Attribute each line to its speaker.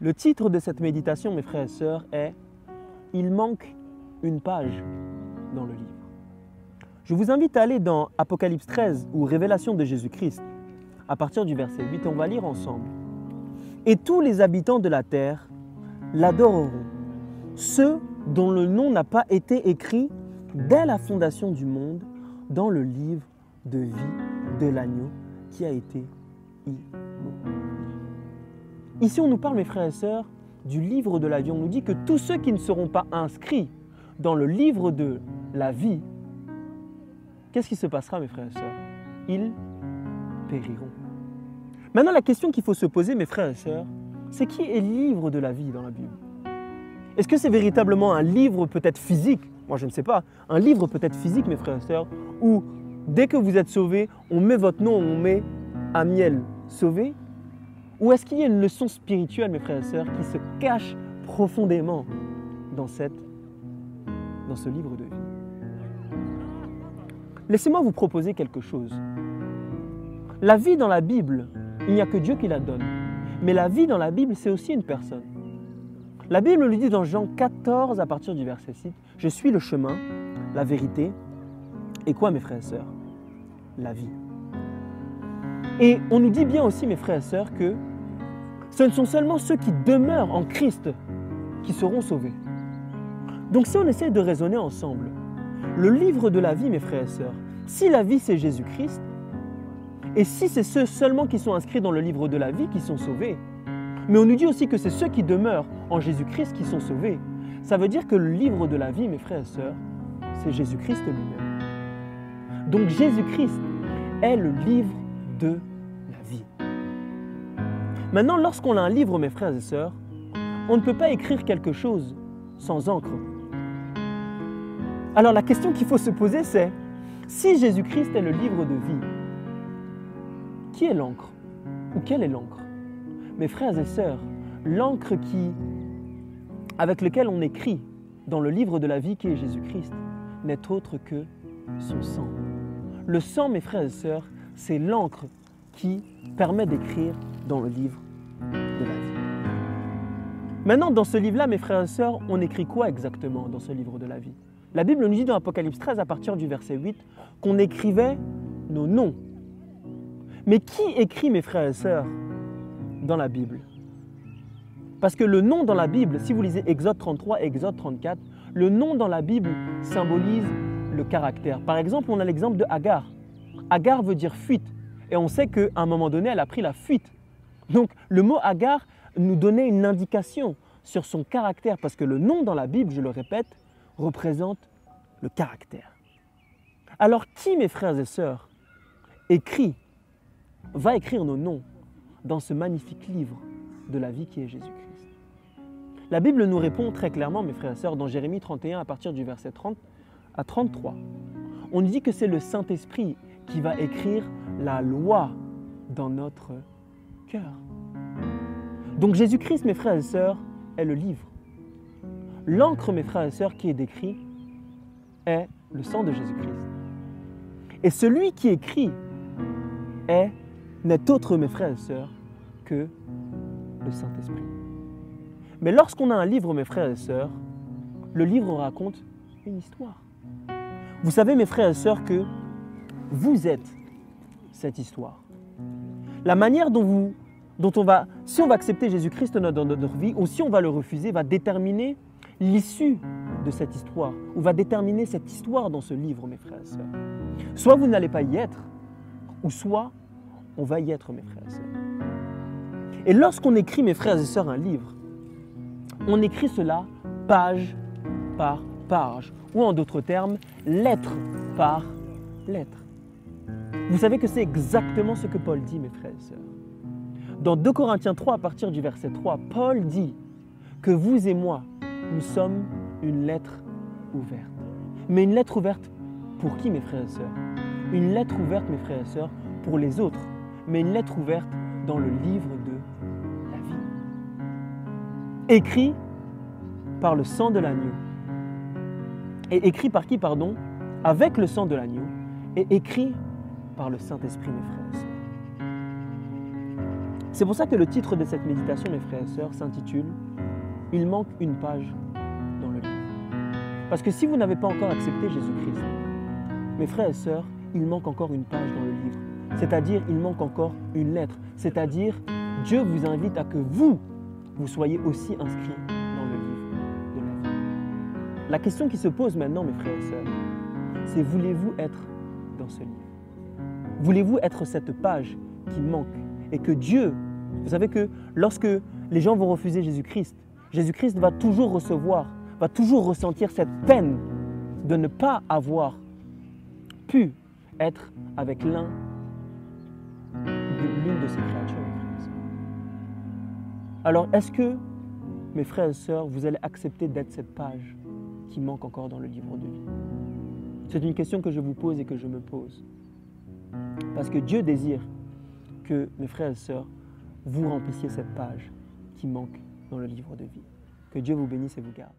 Speaker 1: Le titre de cette méditation, mes frères et sœurs, est « Il manque une page dans le livre ». Je vous invite à aller dans Apocalypse 13 ou Révélation de Jésus-Christ. À partir du verset 8, on va lire ensemble. « Et tous les habitants de la terre l'adoreront, ceux dont le nom n'a pas été écrit dès la fondation du monde dans le livre de vie de l'agneau qui a été immolé. » Ici, on nous parle, mes frères et sœurs, du livre de la vie. On nous dit que tous ceux qui ne seront pas inscrits dans le livre de la vie, qu'est-ce qui se passera, mes frères et sœurs? Ils périront. Maintenant, la question qu'il faut se poser, mes frères et sœurs, c'est qui est le livre de la vie dans la Bible? Est-ce que c'est véritablement un livre peut-être physique? Moi, je ne sais pas. Un livre peut-être physique, mes frères et sœurs, où dès que vous êtes sauvés, on met votre nom, on met Amiel sauvé? Ou est-ce qu'il y a une leçon spirituelle, mes frères et sœurs, qui se cache profondément dans ce livre de vie? Laissez-moi vous proposer quelque chose. La vie dans la Bible, il n'y a que Dieu qui la donne. Mais la vie dans la Bible, c'est aussi une personne. La Bible nous dit dans Jean 14, à partir du verset 6, « Je suis le chemin, la vérité, et quoi, mes frères et sœurs? La vie. » Et on nous dit bien aussi, mes frères et sœurs, que ce ne sont seulement ceux qui demeurent en Christ qui seront sauvés. Donc si on essaie de raisonner ensemble, le livre de la vie, mes frères et sœurs, si la vie c'est Jésus-Christ, et si c'est ceux seulement qui sont inscrits dans le livre de la vie qui sont sauvés, mais on nous dit aussi que c'est ceux qui demeurent en Jésus-Christ qui sont sauvés, ça veut dire que le livre de la vie, mes frères et sœurs, c'est Jésus-Christ lui-même. Donc Jésus-Christ est le livre de la vie. Maintenant, lorsqu'on a un livre, mes frères et sœurs, on ne peut pas écrire quelque chose sans encre. Alors la question qu'il faut se poser, c'est si Jésus-Christ est le livre de vie, qui est l'encre? Ou quelle est l'encre? Mes frères et sœurs, l'encre avec laquelle on écrit dans le livre de la vie qui est Jésus-Christ n'est autre que son sang. Le sang, mes frères et sœurs, c'est l'encre qui permet d'écrire dans le livre de la vie. Maintenant, dans ce livre-là, mes frères et sœurs, on écrit quoi exactement dans ce livre de la vie? La Bible nous dit dans Apocalypse 13, à partir du verset 8, qu'on écrivait nos noms. Mais qui écrit, mes frères et sœurs, dans la Bible? Parce que le nom dans la Bible, si vous lisez Exode 33 et Exode 34, le nom dans la Bible symbolise le caractère. Par exemple, on a l'exemple de Agar. Agar veut dire fuite. Et on sait qu'à un moment donné, elle a pris la fuite. Donc, le mot Agar nous donnait une indication sur son caractère, parce que le nom dans la Bible, je le répète, représente le caractère. Alors, qui, mes frères et sœurs, va écrire nos noms dans ce magnifique livre de la vie qui est Jésus-Christ? La Bible nous répond très clairement, mes frères et sœurs, dans Jérémie 31, à partir du verset 30 à 33. On nous dit que c'est le Saint-Esprit qui va écrire la loi dans notre cœur. Donc Jésus-Christ, mes frères et sœurs, est le livre. L'encre, mes frères et sœurs, qui est décrit est le sang de Jésus-Christ. Et celui qui écrit n'est autre, mes frères et sœurs, que le Saint-Esprit. Mais lorsqu'on a un livre, mes frères et sœurs, le livre raconte une histoire. Vous savez, mes frères et sœurs, que vous êtes cette histoire. La manière dont on va, si on va accepter Jésus-Christ dans notre vie ou si on va le refuser, va déterminer l'issue de cette histoire ou va déterminer cette histoire dans ce livre, mes frères et sœurs. Soit vous n'allez pas y être, ou soit on va y être, mes frères et sœurs. Et lorsqu'on écrit, mes frères et sœurs, un livre, on écrit cela page par page, ou en d'autres termes, lettre par lettre. Vous savez que c'est exactement ce que Paul dit, mes frères et sœurs. Dans 2 Corinthiens 3, à partir du verset 3, Paul dit que vous et moi, nous sommes une lettre ouverte. Mais une lettre ouverte pour qui, mes frères et sœurs? Une lettre ouverte, mes frères et sœurs, pour les autres, mais une lettre ouverte dans le livre de la vie. Écrit par le sang de l'agneau. Et écrit par qui, pardon? Avec le sang de l'agneau. Et écrit par le Saint-Esprit, mes frères et sœurs. C'est pour ça que le titre de cette méditation, mes frères et sœurs, s'intitule « Il manque une page dans le livre ». Parce que si vous n'avez pas encore accepté Jésus-Christ, mes frères et sœurs, il manque encore une page dans le livre. C'est-à-dire, il manque encore une lettre. C'est-à-dire, Dieu vous invite à que vous soyez aussi inscrits dans le livre de la vie. La question qui se pose maintenant, mes frères et sœurs, c'est voulez-vous être dans ce livre? Voulez-vous être cette page qui manque et que Dieu, vous savez que lorsque les gens vont refuser Jésus-Christ, Jésus-Christ va toujours recevoir, va toujours ressentir cette peine de ne pas avoir pu être avec l'une de ses créatures, mes frères et sœurs. Alors, est-ce que, mes frères et sœurs, vous allez accepter d'être cette page qui manque encore dans le livre de vie? C'est une question que je vous pose et que je me pose. Parce que Dieu désire que, mes frères et sœurs, vous remplissiez cette page qui manque dans le livre de vie. Que Dieu vous bénisse et vous garde.